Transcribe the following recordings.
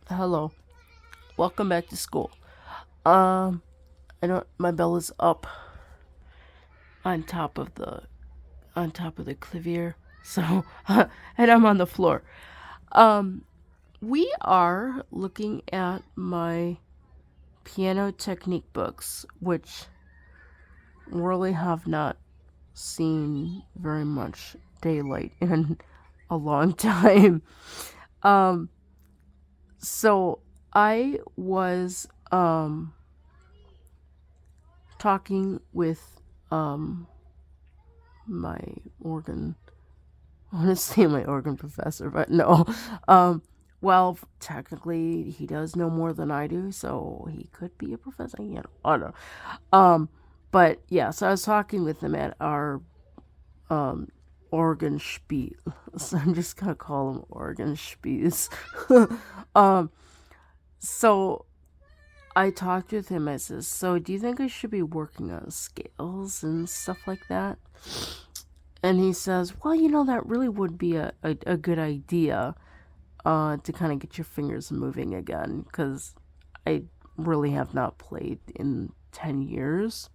Hello. Welcome back to school. Um, I don't. My bell is up on top of the clavier, so and I'm on the floor. Um, we are looking at my piano technique books, which really have not seen very much daylight in a long time. Um, so I was talking with um my organ I want to say my organ professor, but no. Well, technically he does know more than I do, so he could be a professor. I don't know. But yeah, so I was talking with him at our um organ spiel. So I'm just gonna call him organ spiels. um, so I talked with him. I says, "So do you think I should be working on scales and stuff like that?" And he says, "Well, that really would be a good idea to kind of get your fingers moving again, because I really have not played in 10 years.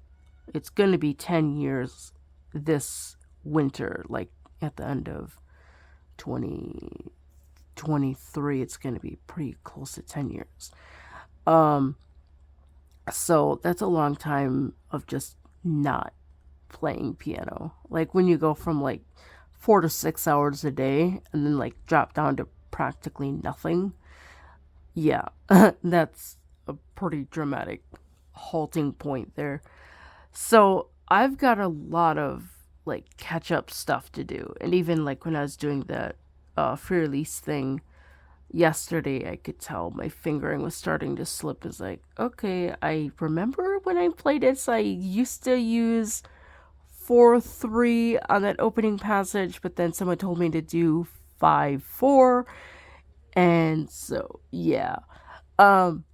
It's going to be 10 years this winter, like at the end of 2023. It's going to be pretty close to 10 years. Um, so that's a long time of just not playing piano. Like when you go from like 4 to 6 hours a day and then like drop down to practically nothing. Yeah, that's a pretty dramatic halting point there. So I've got a lot of like catch up stuff to do. And even like when I was doing that free release thing yesterday, I could tell my fingering was starting to slip. It's like, okay, I remember when I played this, I used to use 4-3 on that opening passage, but then someone told me to do 5-4, and so yeah. Um,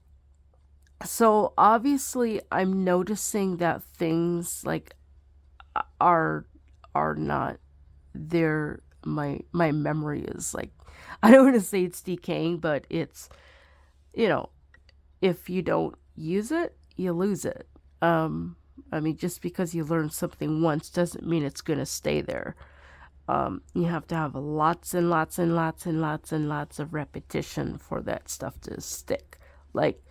so obviously, I'm noticing that things like are are not there. My memory is like, I don't want to say it's decaying, but it's you know if you don't use it, you lose it. I mean, just because you learn something once doesn't mean it's going to stay there. You have to have lots and lots and lots and lots and lots of repetition for that stuff to stick. Like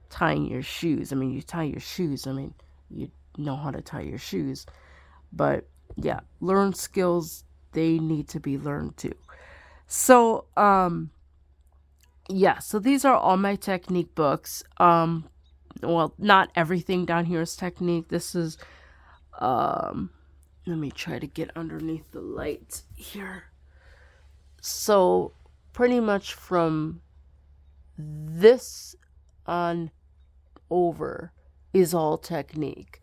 tying your shoes. I mean, you tie your shoes. I mean, you know how to tie your shoes. But yeah, learn skills, they need to be learned too. So, yeah, so these are all my technique books. Well, not everything down here is technique. This is um let me try to get underneath the light here. So, pretty much from this on over is all technique.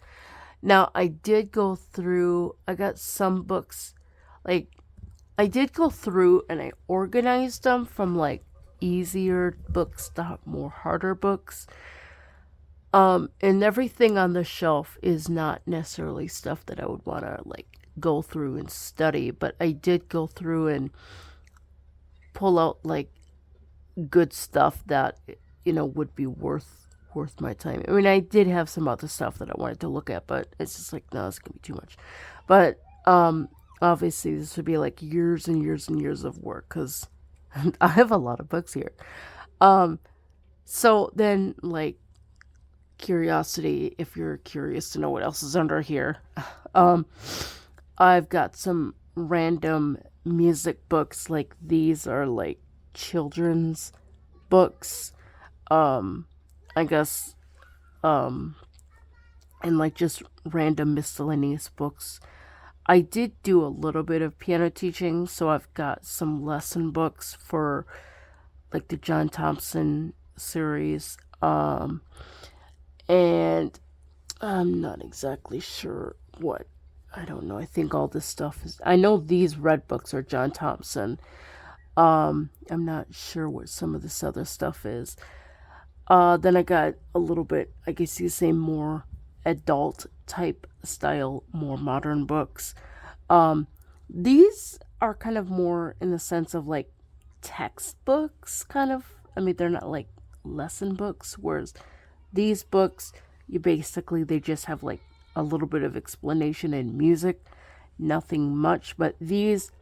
Now, I got some books, like, I did go through and I organized them from like easier books to more harder books. And everything on the shelf is not necessarily stuff that I would want to like go through and study, but I did go through and pull out like good stuff that would be worth my time. I mean, I did have some other stuff that I wanted to look at, but it's just like, no, it's gonna be too much. But obviously this would be like years and years and years of work because I have a lot of books here. Um, so then like curiosity, if you're curious to know what else is under here, um, I've got some random music books. Like these are like children's books. Um, I guess, um, and like just random miscellaneous books. I did do a little bit of piano teaching, so I've got some lesson books for like the John Thompson series. And I'm not exactly sure what. I don't know. I think all this stuff is. I know these red books are John Thompson. I'm not sure what some of this other stuff is. Then I got a little bit, I guess you say, more adult type style, more modern books. These are kind of more in the sense of like textbooks, kind of. I mean, they're not like lesson books, whereas these books, they just have like a little bit of explanation and music, nothing much. But these,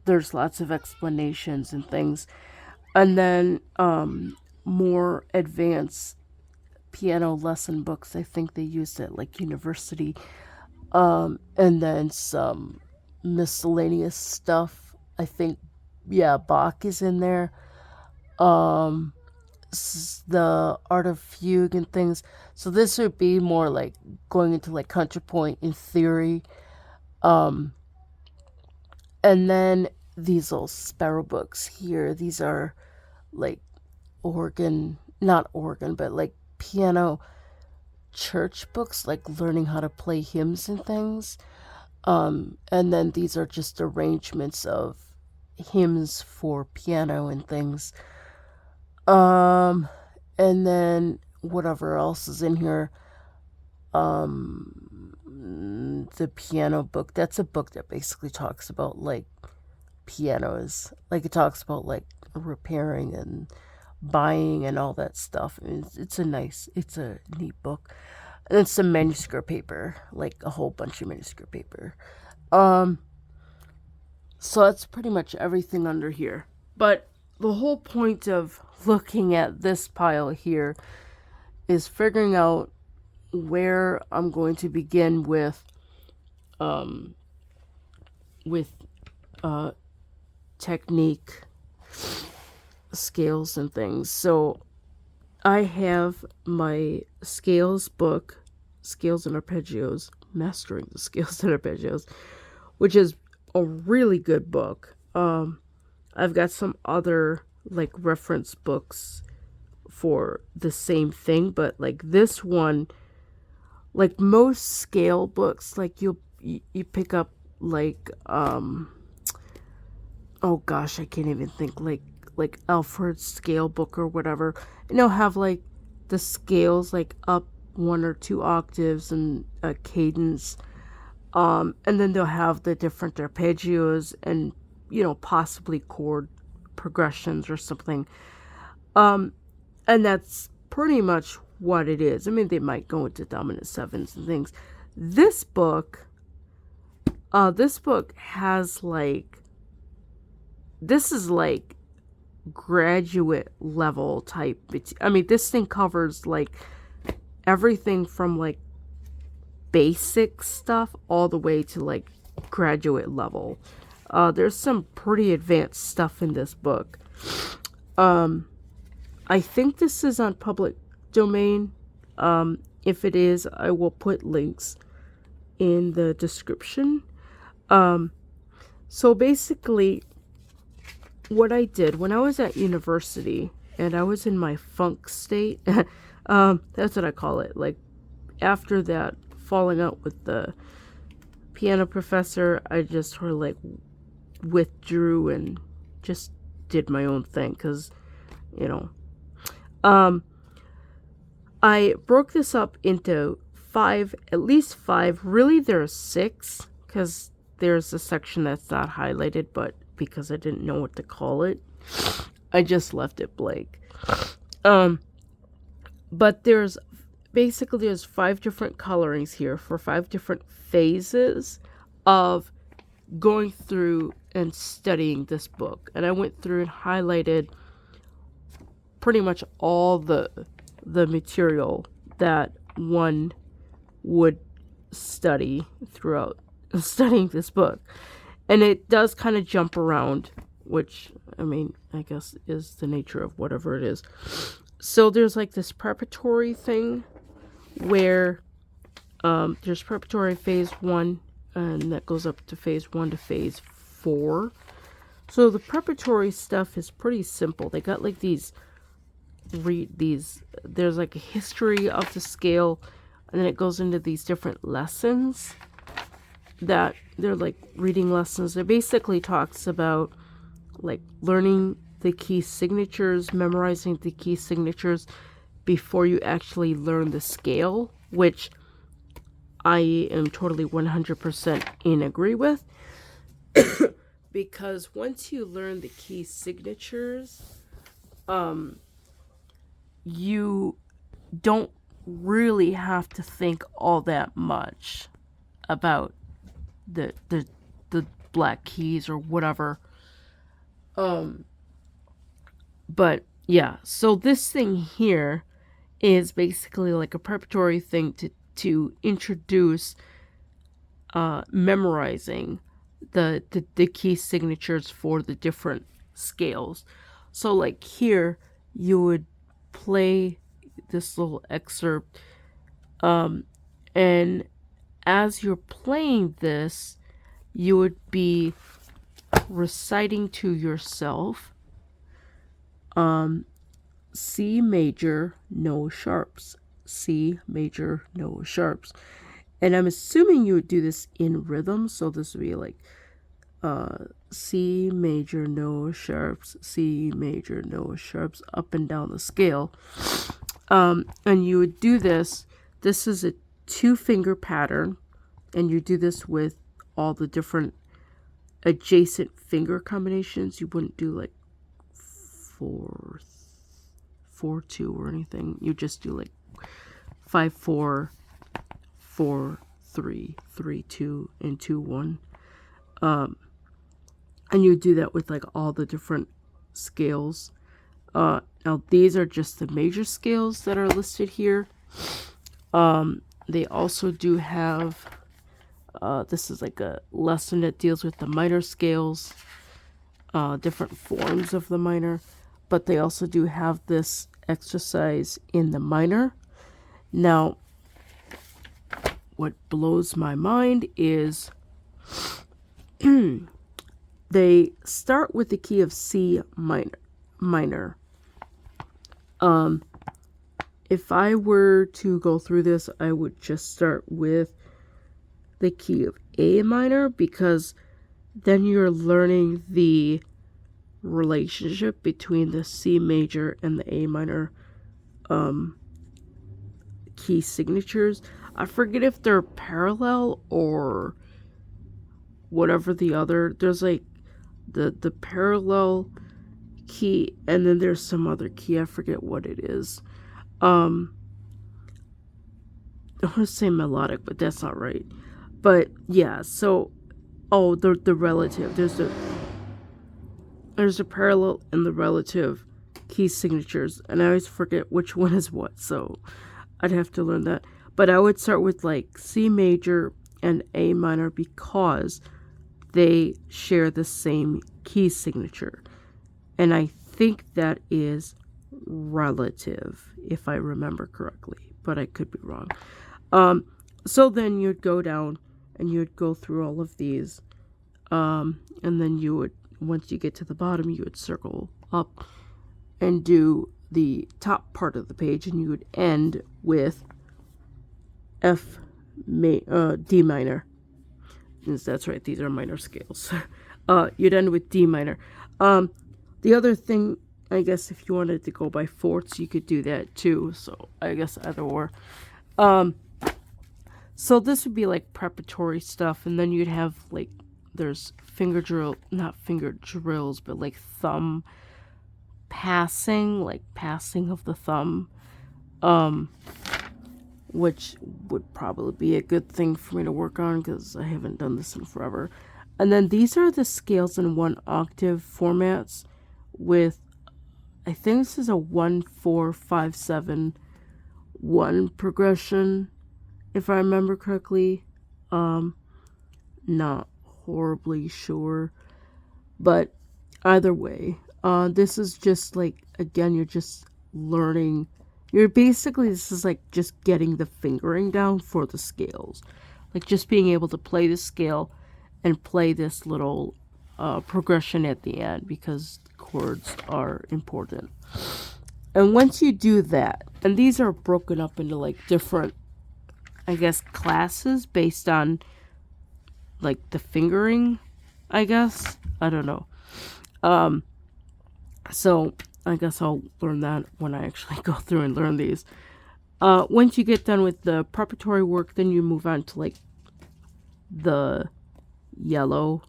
there's lots of explanations and things. And then more advanced piano lesson books, I think they used at like university. And then some miscellaneous stuff. I think, yeah, Bach is in there. Um, the art of fugue and things. So this would be more like going into like contrapoint in theory. Um, and then these little sparrow books here. These are like organ, not organ, but like piano church books, like learning how to play hymns and things. And then these are just arrangements of hymns for piano and things. Um, and then whatever else is in here. The piano book. That's a book that basically talks about like pianos. Like it talks about like repairing and buying and all that stuff. It's a neat book. And then some manuscript paper, like a whole bunch of manuscript paper. Um, so that's pretty much everything under here. But the whole point of looking at this pile here is figuring out where I'm going to begin with with technique, scales and things. So I have my scales book, Scales and Arpeggios, Mastering the Scales and Arpeggios, which is a really good book. I've got some other like reference books for the same thing, but like this one, like most scale books, like you pick up like oh gosh, I can't even think, like Alfred's scale book or whatever, and they'll have like the scales like up 1 or 2 octaves and a cadence, and then they'll have the different arpeggios and possibly chord progressions or something, and that's pretty much what it is. I mean, they might go into dominant sevens and things. This book has like, this is like graduate level type. I mean, this thing covers like everything from like basic stuff all the way to like graduate level. There's some pretty advanced stuff in this book. I think this is on public domain. If it is, I will put links in the description. So basically, what I did when I was at university and I was in my funk state, that's what I call it. Like after that falling out with the piano professor, I just sort of like withdrew and just did my own thing because, I broke this up into 5, at least 5. Really, there are 6 because there's a section that's not highlighted, but because I didn't know what to call it, I just left it blank. But there's 5 different colorings here for 5 different phases of going through and studying this book. And I went through and highlighted pretty much all the material that one would study throughout studying this book. And it does kind of jump around, which, I mean, I guess is the nature of whatever it is. So there's like this preparatory thing where there's preparatory phase 1, and that goes up to phase 1 to phase 4. So the preparatory stuff is pretty simple. They got like there's like a history of the scale, and then it goes into these different lessons that they're like reading lessons. It basically talks about like learning the key signatures, memorizing the key signatures before you actually learn the scale, which I am totally 100% in agree with. Because once you learn the key signatures, you don't really have to think all that much about the black keys or whatever. But yeah, so this thing here is basically like a preparatory thing to introduce memorizing the key signatures for the different scales. So like here you would play this little excerpt, and as you're playing this, you would be reciting to yourself, C major, no sharps, C major, no sharps. And I'm assuming you would do this in rhythm, so this would be like C major, no sharps, C major, no sharps, up and down the scale. And you would do this. This is a 2-finger pattern, and you do this with all the different adjacent finger combinations. You wouldn't do like 4, 4, 2 or anything. You just do like 5, 4, 4, 3, 3, 2, and 2, 1. And you do that with like all the different scales. Now these are just the major scales that are listed here. They also do have, this is like a lesson that deals with the minor scales, different forms of the minor, but they also do have this exercise in the minor. Now, what blows my mind is they start with the key of C minor. If I were to go through this, I would just start with the key of A minor, because then you're learning the relationship between the C major and the A minor key signatures. I forget if they're parallel or whatever the other. There's like the parallel key, and then there's some other key. I forget what it is. I want to say melodic, but that's not right. But yeah, so the relative. There's a parallel and the relative key signatures, and I always forget which one is what, so I'd have to learn that. But I would start with like C major and A minor because they share the same key signature. And I think that is relative, if I remember correctly, but I could be wrong. So then you'd go down and you'd go through all of these, and then you would, once you get to the bottom, you would circle up and do the top part of the page, and you would end with D minor. Yes, that's right, these are minor scales. You'd end with D minor. The other thing, I guess, if you wanted to go by fourths, you could do that too. So I guess either or. So this would be like preparatory stuff, and then you'd have like, there's not finger drills, but like thumb passing, like passing of the thumb, which would probably be a good thing for me to work on because I haven't done this in forever. And then these are the scales in 1 octave formats with, I think this is a 1, 4, 5, 7, 1 progression, if I remember correctly. Not horribly sure, but either way, this is just like, again, you're just learning. This is like just getting the fingering down for the scales, like just being able to play the scale and play this little progression at the end, because chords are important. And once you do that, and these are broken up into like different, I guess, classes based on like the fingering, I guess. I don't know. So I guess I'll learn that when I actually go through and learn these. Once you get done with the preparatory work, then you move on to like the yellow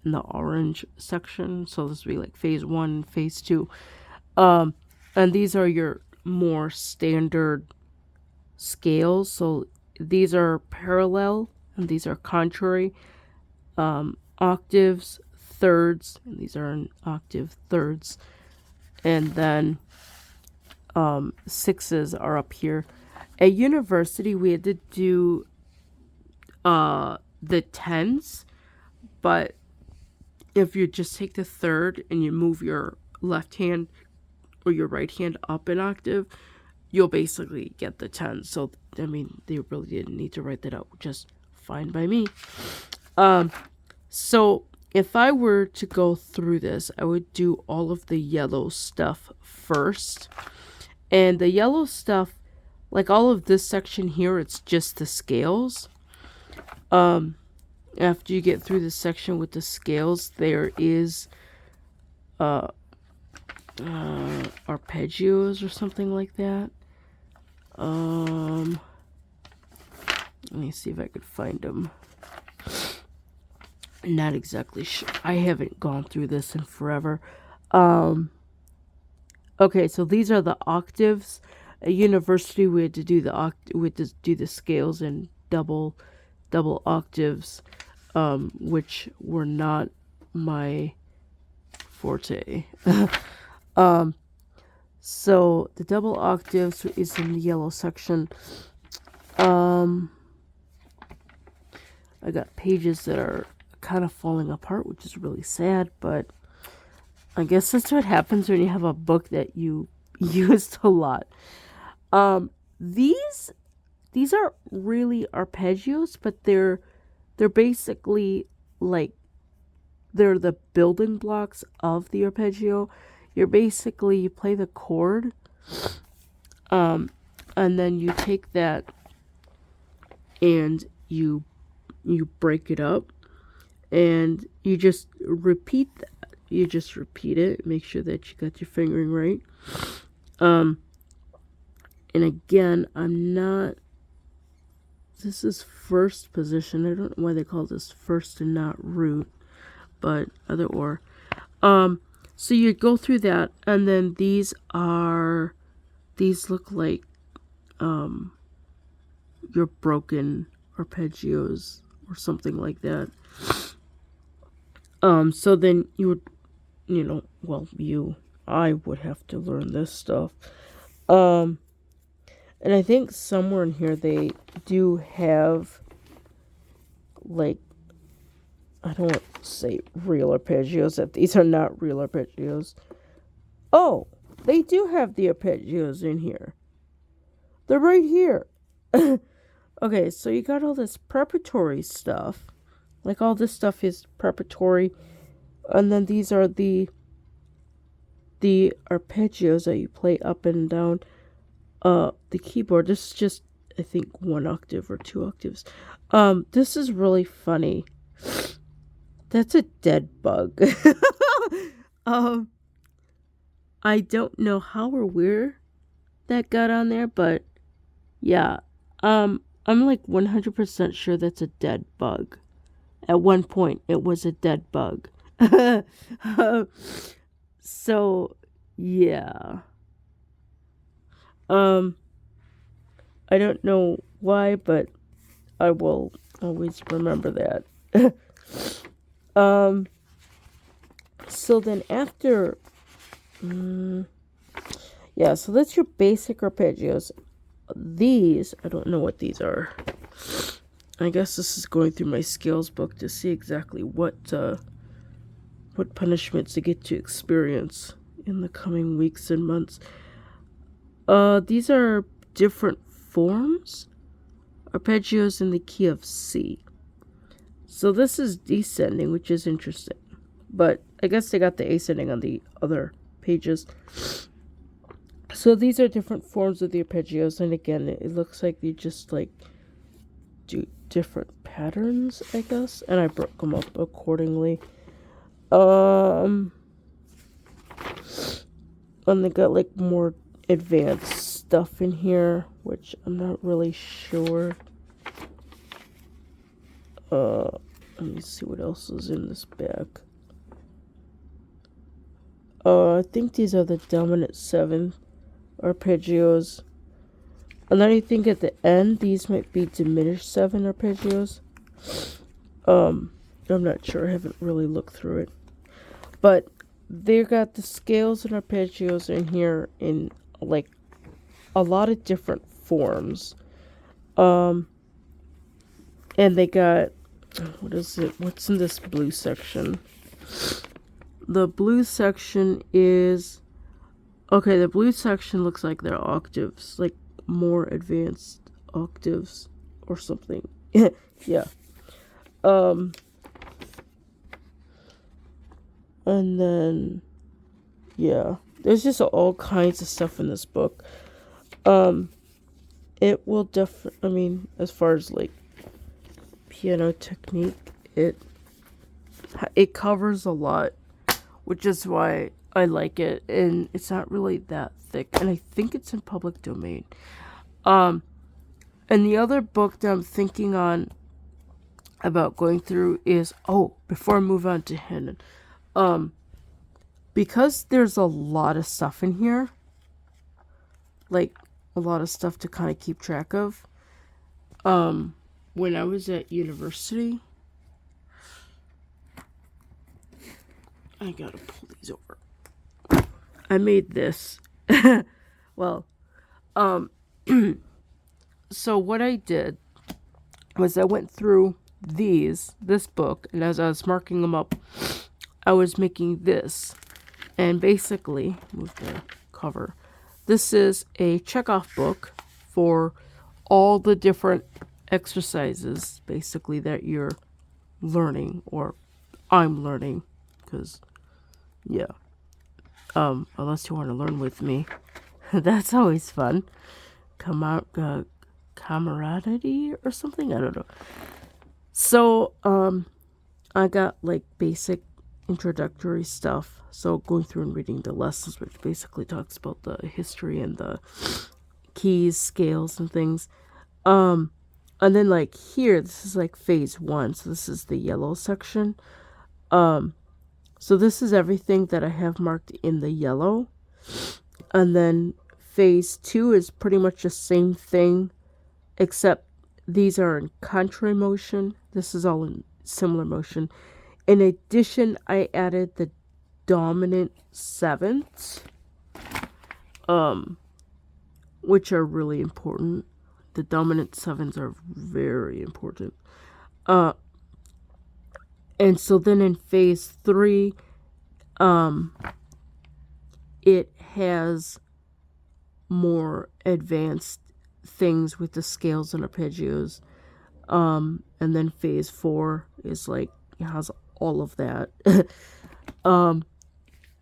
and the orange section. So this will be like phase 1, phase 2. And these are your more standard scales. So these are parallel and these are contrary. Octaves, thirds, and these are in octave thirds. And then sixes are up here. At university, we had to do the tens, but if you just take the third and you move your left hand or your right hand up an octave, you'll basically get the tens. So, I mean, they really didn't need to write that out, just fine by me. So if I were to go through this, I would do all of the yellow stuff first. And the yellow stuff, like all of this section here, it's just the scales. After you get through this section with the scales, there is arpeggios or something like that. Let me see if I could find them. Not exactly sure. I haven't gone through this in forever. Okay, so these are the octaves. At university, we had to do the scales in double octaves, which were not my forte. So the double octaves is in the yellow section. I got pages that are kind of falling apart, which is really sad, but I guess that's what happens when you have a book that you used a lot. These are really arpeggios, but they're basically like they're the building blocks of the arpeggio. You play the chord, and then you take that and you break it up, and you just repeat that. You just repeat it, make sure that you got your fingering right. And again, this is first position. I don't know why they call this first and not root, but either or. So you go through that, and then these look like your broken arpeggios or something like that. So then you would, I would have to learn this stuff. And I think somewhere in here they do have, like, I don't want to say real arpeggios, that these are not real arpeggios. Oh, they do have the arpeggios in here. They're right here. Okay, so you got all this preparatory stuff. Like, all this stuff is preparatory. And then these are the arpeggios that you play up and down the keyboard. This is just, I think, 1 octave or 2 octaves. This is really funny. That's a dead bug. I don't know how or where that got on there, but yeah. I'm like 100% sure that's a dead bug. At one point, it was a dead bug. So, yeah. I don't know why, but I will always remember that. So then after, yeah, so that's your basic arpeggios. These, I don't know what these are. I guess this is going through my scales book to see exactly what punishments to get to experience in the coming weeks and months. These are different forms. Arpeggios in the key of C. So this is descending, which is interesting. But I guess they got the ascending on the other pages. So these are different forms of the arpeggios, and again, it looks like they just like do different patterns, I guess, and I broke them up accordingly. And they got like more advanced stuff in here, which I'm not really sure. Let me see what else is in this bag. I think these are the dominant 7th arpeggios. And then I think at the end, these might be diminished 7 arpeggios. I'm not sure. I haven't really looked through it. But they got the scales and arpeggios in here in like a lot of different forms. And they got, what is it? What's in this blue section? The blue section is, okay, the blue section looks like they're octaves, like more advanced octaves or something. Yeah. And then, yeah, there's just all kinds of stuff in this book. It will I mean, as far as like piano technique, it covers a lot, which is why I like it, and it's not really that thick, and I think it's in public domain. And the other book that I'm thinking on about going through is, before I move on to Hanon, because there's a lot of stuff in here, like a lot of stuff to kind of keep track of. When I was at university, I gotta pull these over. I made this. Well, so what I did was I went through this book, and as I was marking them up, I was making this. And basically, move the cover. This is a checkoff book for all the different exercises, basically, that you're learning, or I'm learning, because, yeah. Unless you want to learn with me. That's always fun. Camaraderie or something? I don't know. So, I got, like, basic introductory stuff. So, going through and reading the lessons, which basically talks about the history and the keys, scales, and things. And then, like, here, this is, like, phase 1. So, this is the yellow section. So this is everything that I have marked in the yellow. And then phase 2 is pretty much the same thing, except these are in contrary motion. This is all in similar motion. In addition, I added the dominant 7ths, which are really important. The dominant 7ths are very important. And so then in phase 3, it has more advanced things with the scales and arpeggios. And then phase 4 is like, it has all of that. And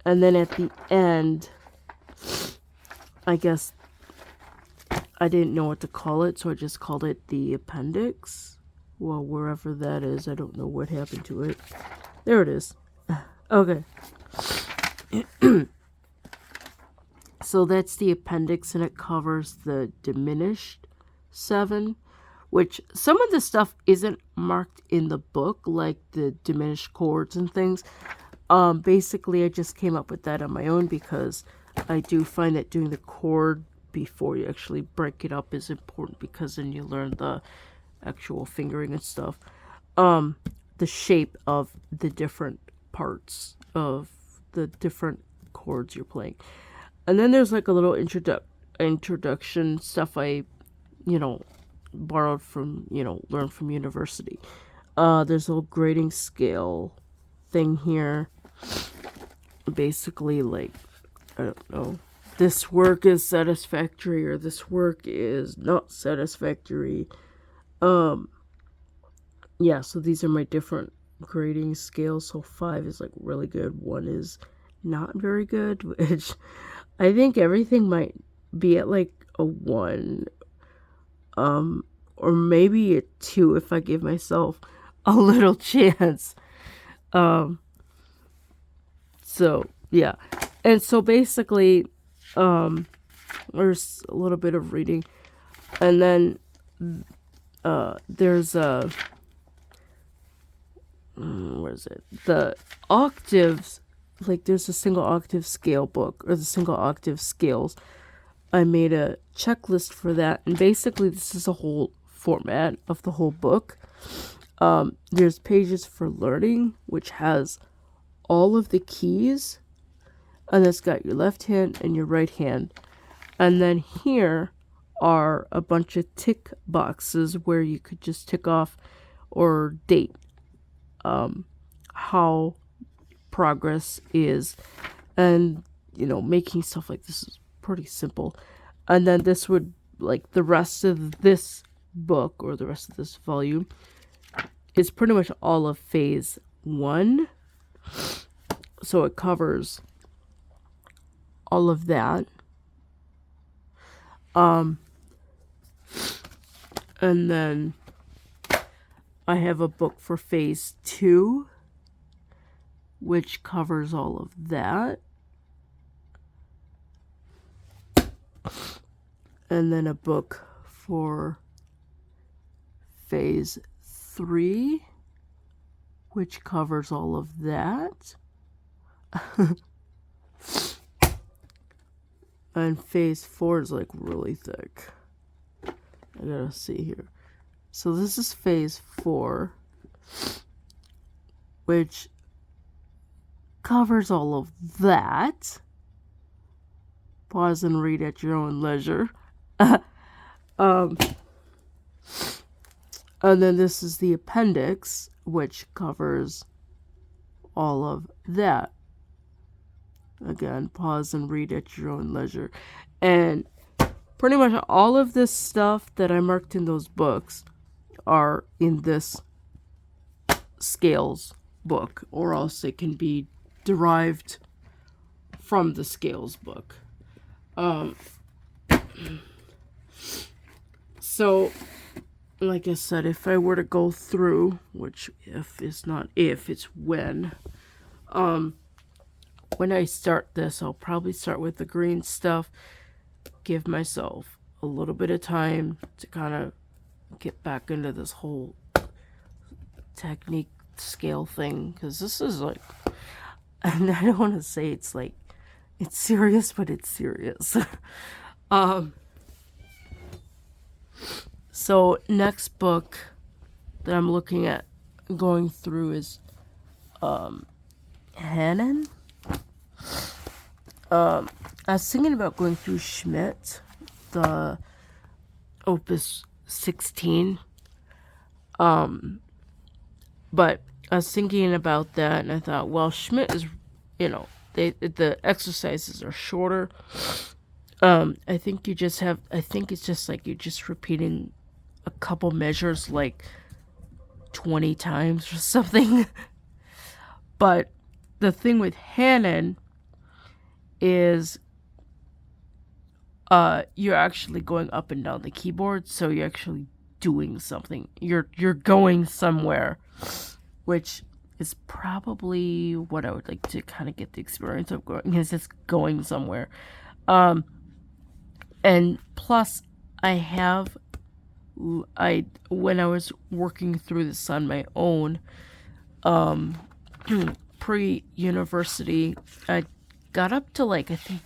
then at the end, I guess I didn't know what to call it, so I just called it the appendix. Well, wherever that is, I don't know what happened to it. There it is. Okay. So that's the appendix, and it covers the diminished 7, which some of the stuff isn't marked in the book, like the diminished chords and things. Basically, I just came up with that on my own because I do find that doing the chord before you actually break it up is important, because then you learn the actual fingering and stuff, the shape of the different parts of the different chords you're playing. And then there's like a little introduction stuff I, borrowed from, learned from university. There's a little grading scale thing here. Basically, like, I don't know, this work is satisfactory or this work is not satisfactory. Yeah, so these are my different grading scales. So 5 is like really good, 1 is not very good, which I think everything might be at like a 1, or maybe a 2 if I give myself a little chance. So yeah, and so basically, there's a little bit of reading, and then there's a what is it? The octaves, like there's a single octave scale book, or the single octave scales. I made a checklist for that, and basically this is a whole format of the whole book. There's pages for learning, which has all of the keys, and it's got your left hand and your right hand. And then here are a bunch of tick boxes where you could just tick off or date how progress is. And, making stuff like this is pretty simple. And then this would, like, the rest of this book or the rest of this volume is pretty much all of phase 1. So it covers all of that. And then I have a book for phase 2, which covers all of that. And then a book for phase 3, which covers all of that. And phase 4 is like really thick. I gotta see here. So this is phase 4, which covers all of that. Pause and read at your own leisure. And then this is the appendix, which covers all of that. Again, pause and read at your own leisure. And pretty much all of this stuff that I marked in those books are in this scales book, or else it can be derived from the scales book. So, like I said, if I were to go through, which if is not if, it's when I start this, I'll probably start with the green stuff, give myself a little bit of time to kind of get back into this whole technique scale thing, because this is like, and I don't want to say it's like, it's serious, but it's serious. So next book that I'm looking at going through is Hanon. I was thinking about going through Schmidt, the Opus 16. But I was thinking about that, and I thought, well, Schmidt is, the exercises are shorter. I think it's just like you're just repeating a couple measures like 20 times or something. But the thing with Hanon is you're actually going up and down the keyboard, so you're actually doing something. You're going somewhere, which is probably what I would like to kind of get the experience of going, is just going somewhere. And plus when I was working through this on my own, pre-university, I got up to like, I think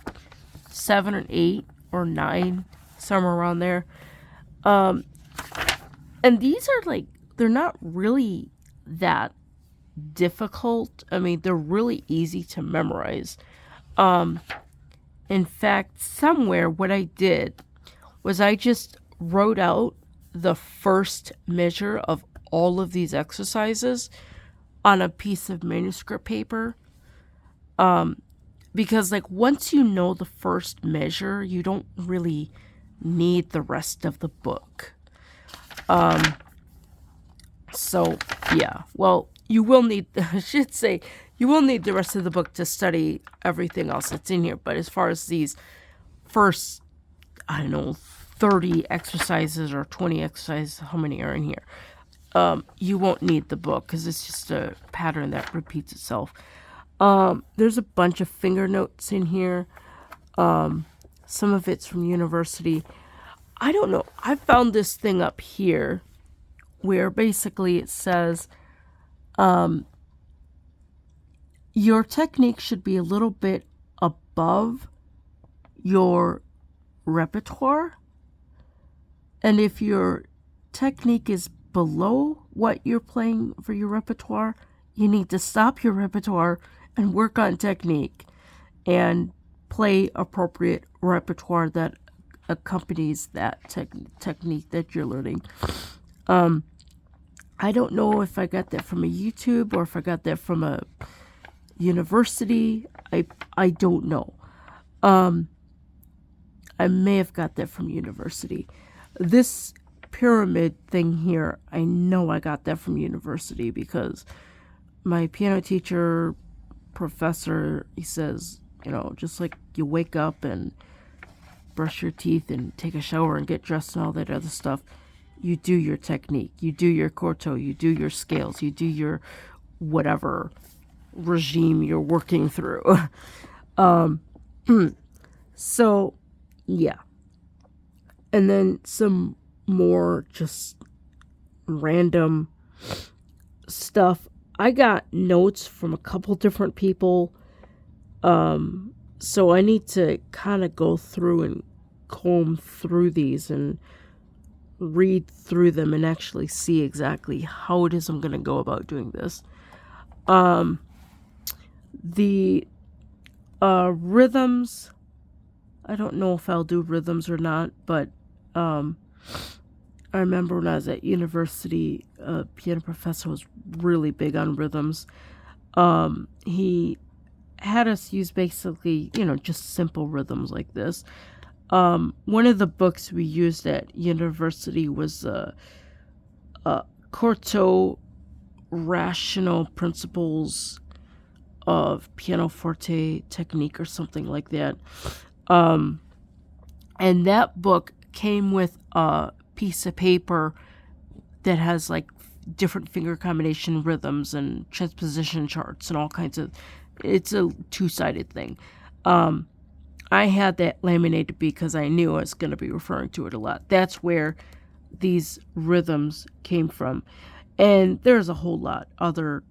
7 or 8 or 9, somewhere around there. And these are like, they're not really that difficult. I mean, they're really easy to memorize. In fact, somewhere what I did was I just wrote out the first measure of all of these exercises on a piece of manuscript paper. Because like once you know the first measure, you don't really need the rest of the book. So yeah, well, you will need, I should say, you will need the rest of the book to study everything else that's in here. But as far as these first, 30 exercises or 20 exercises, how many are in here? You won't need the book because it's just a pattern that repeats itself. There's a bunch of finger notes in here. Some of it's from university. I don't know. I found this thing up here where basically it says, your technique should be a little bit above your repertoire. And if your technique is below what you're playing for your repertoire, you need to stop your repertoire and work on technique and play appropriate repertoire that accompanies that technique that you're learning. I don't know if I got that from a YouTube or if I got that from a university. I don't know. I may have got that from university. This pyramid thing here, I know I got that from university because my piano teacher, professor, he says, just like you wake up and brush your teeth and take a shower and get dressed and all that other stuff, you do your technique, you do your quarto, you do your scales, you do your whatever regime you're working through. So, yeah. And then some more just random stuff. I got notes from a couple different people. So I need to kind of go through and comb through these and read through them and actually see exactly how it is I'm going to go about doing this. The rhythms, I don't know if I'll do rhythms or not, but I remember when I was at university, a piano professor was really big on rhythms. He had us use basically, just simple rhythms like this. One of the books we used at university was Quarto Rational Principles of Pianoforte Technique or something like that. And that book came with a piece of paper that has like different finger combination rhythms and transposition charts and all kinds of, it's a two-sided thing. I had that laminated because I knew I was going to be referring to it a lot. That's where these rhythms came from. And there's a whole lot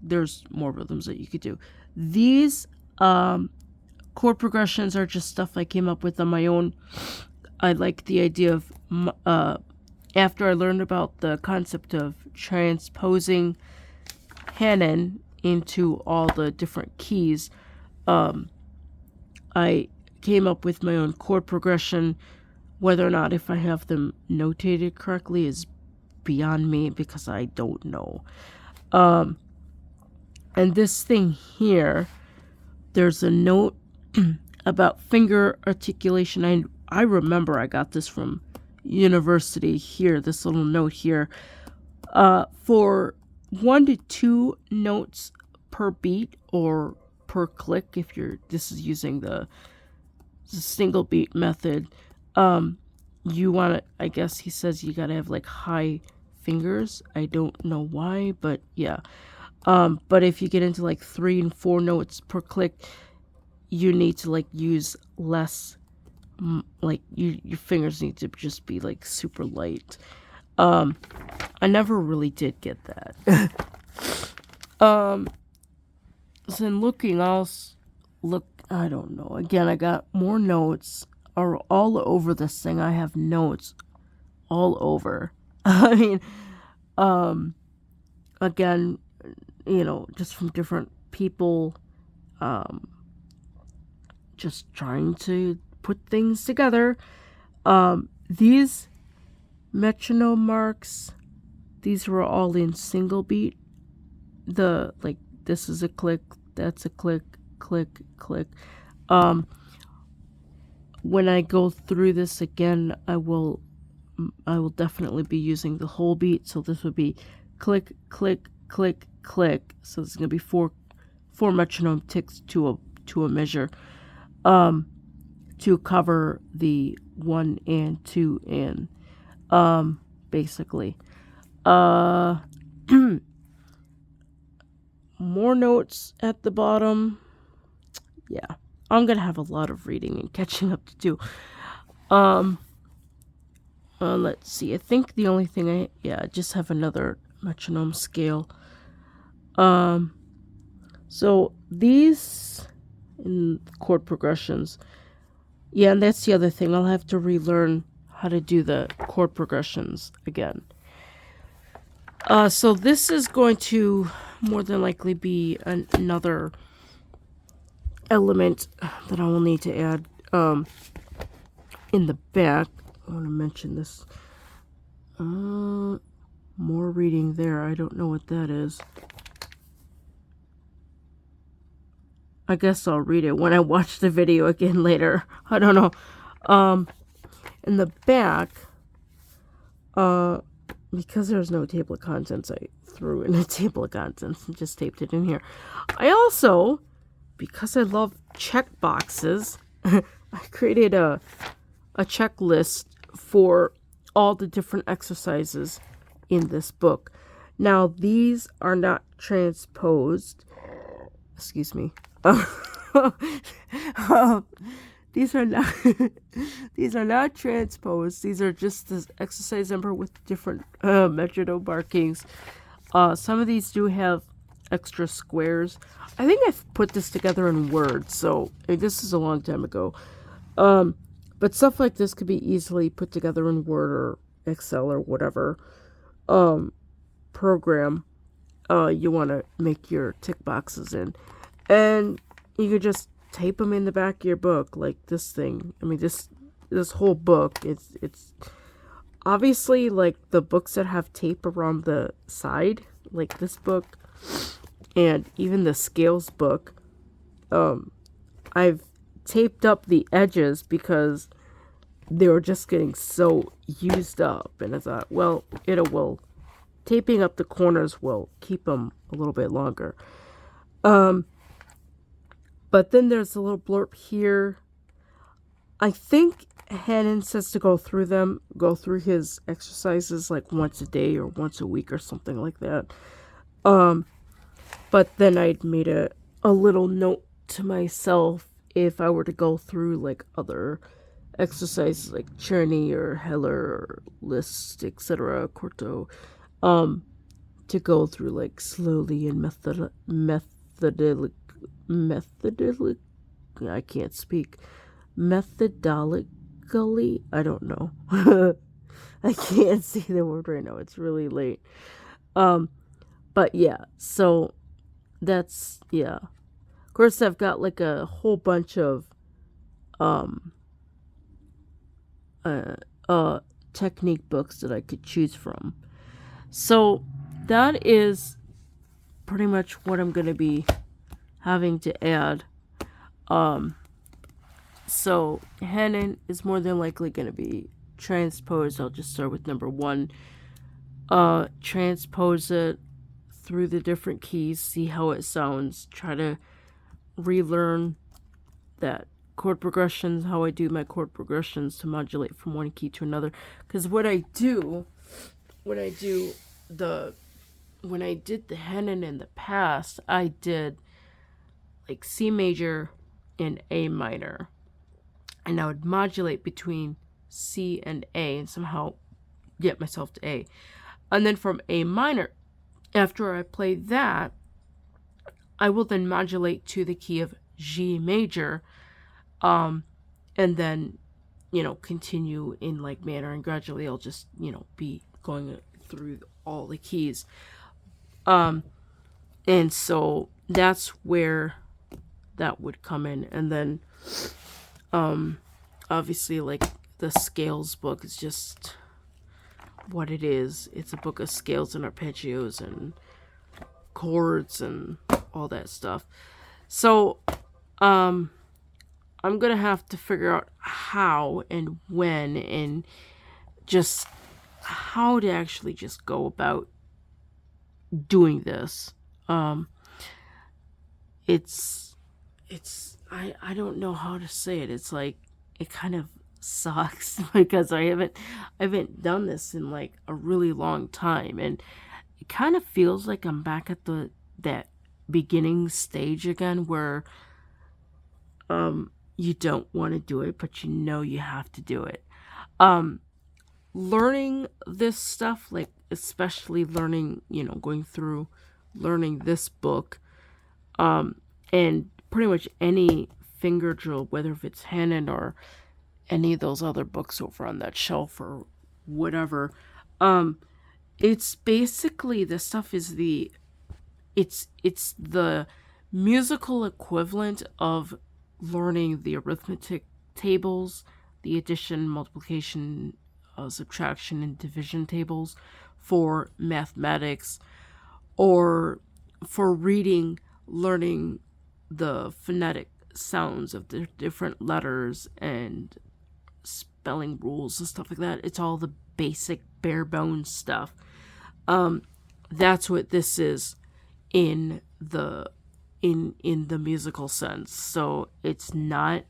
there's more rhythms that you could do. These chord progressions are just stuff I came up with on my own. I like the idea of, after I learned about the concept of transposing Hanon into all the different keys, I came up with my own chord progression. Whether or not if I have them notated correctly is beyond me because I don't know. And this thing here, there's a note about finger articulation. I remember I got this from university here, this little note here. For 1 to 2 notes per beat or per click, if this is using the single beat method, you want to, I guess he says you got to have like high fingers. I don't know why, but yeah. But if you get into like 3 and 4 notes per click, you need to like use less, like your fingers need to just be like super light. I never really did get that. So in looking, I don't know. Again, I got more notes are all over this thing. I have notes all over. I mean, again, just from different people, just trying to put things together. These metronome marks, these were all in single beat. This is a click, that's a click, click, click. When I go through this again, I will definitely be using the whole beat. So this would be click, click, click, click. So it's gonna be four metronome ticks to a measure, to cover the 1 and 2 and basically. More notes at the bottom. Yeah, I'm gonna have a lot of reading and catching up to do. Let's see. I think the only thing I just have another metronome scale. So these in chord progressions, Yeah, and that's the other thing. I'll have to relearn how to do the chord progressions again. So this is going to more than likely be another element that I will need to add in the back. I want to mention this. More reading there. I don't know what that is. I guess I'll read it when I watch the video again later. I don't know. In the back, because there's no table of contents, I threw in a table of contents and just taped it in here. I also, because I love check boxes, I created a checklist for all the different exercises in this book. Now, these are not transposed. Excuse me. These are not these are not transposed. These are just the exercise number with different metronome markings. Some of these do have extra squares. I think I've put this together in Word, so this is a long time ago. But stuff like this could be easily put together in Word or Excel or whatever program you want to make your tick boxes in. And you could just tape them in the back of your book, like this thing. I mean, this whole book, it's obviously like the books that have tape around the side, like this book, and even the scales book. I've taped up the edges because they were just getting so used up, and I thought, well, taping up the corners will keep them a little bit longer. But then there's a little blurb here. I think Hanon says to go through his exercises like once a day or once a week or something like that. But then I'd made a little note to myself if I were to go through like other exercises like Czerny or Heller or Liszt, etc., Corto, to go through like slowly and methodically. I can't speak. Methodologically, I don't know. I can't see the word right now. It's really late. But yeah, so that's, yeah. Of course, I've got like a whole bunch of technique books that I could choose from. So that is pretty much what I'm going to be having to add. So Hanon is more than likely going to be transposed. I'll just start with number 1. Transpose it through the different keys, see how it sounds, try to relearn that chord progressions, how I do my chord progressions to modulate from one key to another. Because when I did the Hanon in the past, I did like C major and A minor, and I would modulate between C and A and somehow get myself to A. And then from A minor, after I play that, I will then modulate to the key of G major, and then, continue in like manner, and gradually I'll just, be going through all the keys. And so that's where that would come in. And then, obviously, like the scales book is just what it is. It's a book of scales and arpeggios and chords and all that stuff. So, I'm gonna have to figure out how and when and just how to actually just go about doing this. I don't know how to say it. It's like it kind of sucks because I haven't done this in like a really long time, and it kind of feels like I'm back at that beginning stage again where you don't want to do it, but you have to do it. Learning this stuff, like especially learning, going through learning this book, and pretty much any finger drill, whether if it's Hanon or any of those other books over on that shelf or whatever. It's basically, the stuff is it's the musical equivalent of learning the arithmetic tables, the addition, multiplication, subtraction, and division tables for mathematics, or for reading, learning the phonetic sounds of the different letters and spelling rules and stuff like that. It's all the basic bare bones stuff. That's what this is in the musical sense. So it's not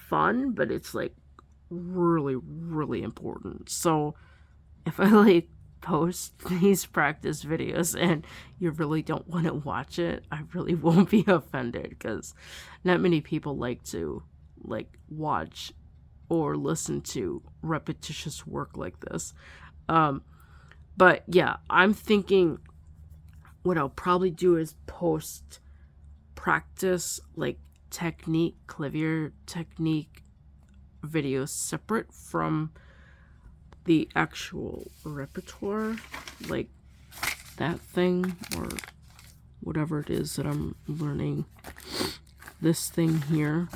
fun, but it's like really, really important. So if I like post these practice videos and you really don't want to watch it, I really won't be offended, because not many people like to like watch or listen to repetitious work like this. But yeah, I'm thinking what I'll probably do is post practice, like technique, clavier technique videos separate from the actual repertoire, like that thing or whatever it is that I'm learning. This thing here,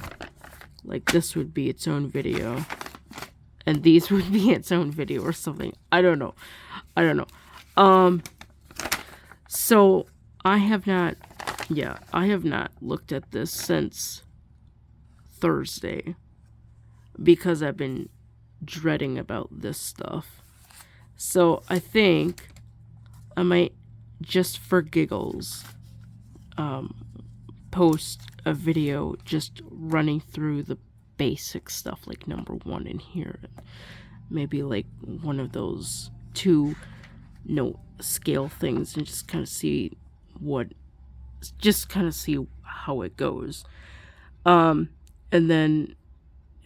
like this would be its own video, and these would be its own video or something. I don't know. So I have not looked at this since Thursday, because I've been dreading about this stuff. So I think I might, just for giggles, post a video just running through the basic stuff, like number 1 in here, maybe like one of those 2 note scale things, and just kind of see how it goes. And then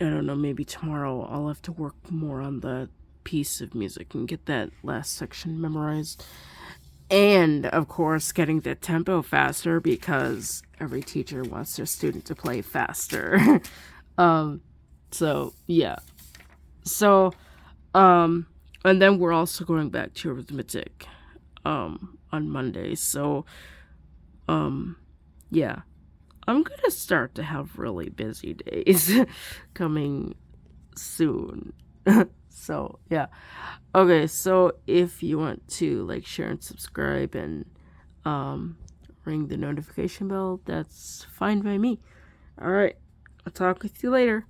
I don't know, maybe tomorrow I'll have to work more on the piece of music and get that last section memorized. And of course, getting the tempo faster, because every teacher wants their student to play faster. So yeah. So, and then we're also going back to arithmetic, on Monday. So, yeah. I'm gonna start to have really busy days coming soon. So, yeah. Okay, so if you want to like, share, and subscribe, and ring the notification bell, that's fine by me. Alright, I'll talk with you later.